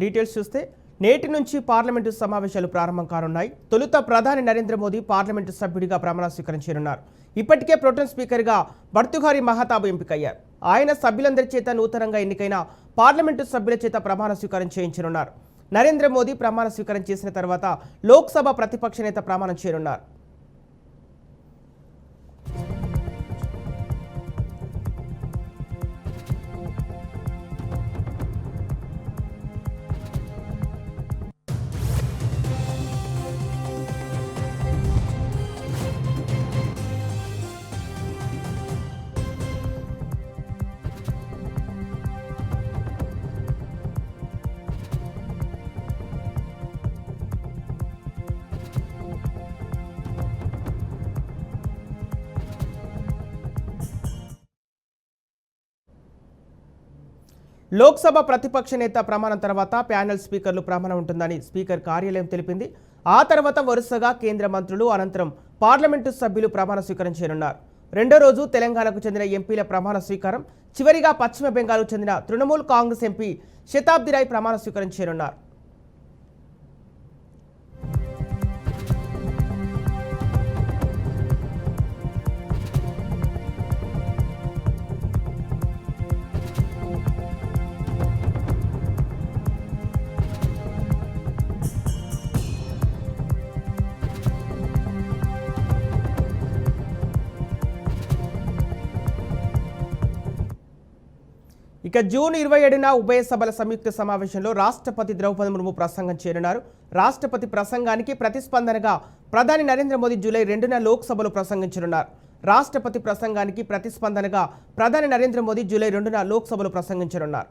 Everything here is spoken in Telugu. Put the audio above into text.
డీటెయిల్స్ చూస్తే నేటి నుంచి పార్లమెంటు సమావేశాలు ప్రారంభం కానున్నాయి. తొలుత ప్రధాని నరేంద్ర మోదీ పార్లమెంటు సభ్యుడిగా ప్రమాణ స్వీకారం చేయనున్నారు. ఇప్పటికే ప్రోటెం స్పీకర్గా భర్తుహారి మహతాబ్ ఎంపికయ్యారు. ఆయన సభ్యులందరి చేత నూతనంగా ఎన్నికైన పార్లమెంటు సభ్యుల చేత ప్రమాణ స్వీకారం చేయించనున్నారు. నరేంద్ర మోదీ ప్రమాణ స్వీకారం చేసిన తర్వాత లోక్సభ ప్రతిపక్ష నేత ప్రమాణం చేయనున్నారు. లోక్సభ ప్రతిపక్ష నేత ప్రమాణం తర్వాత ప్యానెల్ స్పీకర్లు ప్రమాణం ఉంటుందని స్పీకర్ కార్యాలయం తెలిపింది. ఆ తర్వాత వరుసగా కేంద్ర మంత్రులు, అనంతరం పార్లమెంటు సభ్యులు ప్రమాణ స్వీకారం చేయనున్నారు. రెండో రోజు తెలంగాణకు చెందిన ఎంపీల ప్రమాణ స్వీకారం, చివరిగా పశ్చిమ బెంగాల్కు చెందిన తృణమూల్ కాంగ్రెస్ ఎంపీ శతాబ్ది రాయ్ ప్రమాణ స్వీకారం చేయనున్నారు. జూన్ 27న ఉభయ సభల సంయుక్త సమావేశంలో రాష్ట్రపతి ద్రౌపది ముర్ము ప్రసంగం చేయనున్నారు. రాష్ట్రపతి ప్రసంగానికి ప్రతిస్పందనగా ప్రధాని నరేంద్ర మోదీ జూలై 2న లోక్సభలో ప్రసంగించనున్నారు. రాష్ట్రపతి ప్రసంగానికి ప్రతిస్పందనగా ప్రధాని నరేంద్ర మోదీ జూలై 2న లోక్సభలో ప్రసంగించనున్నారు.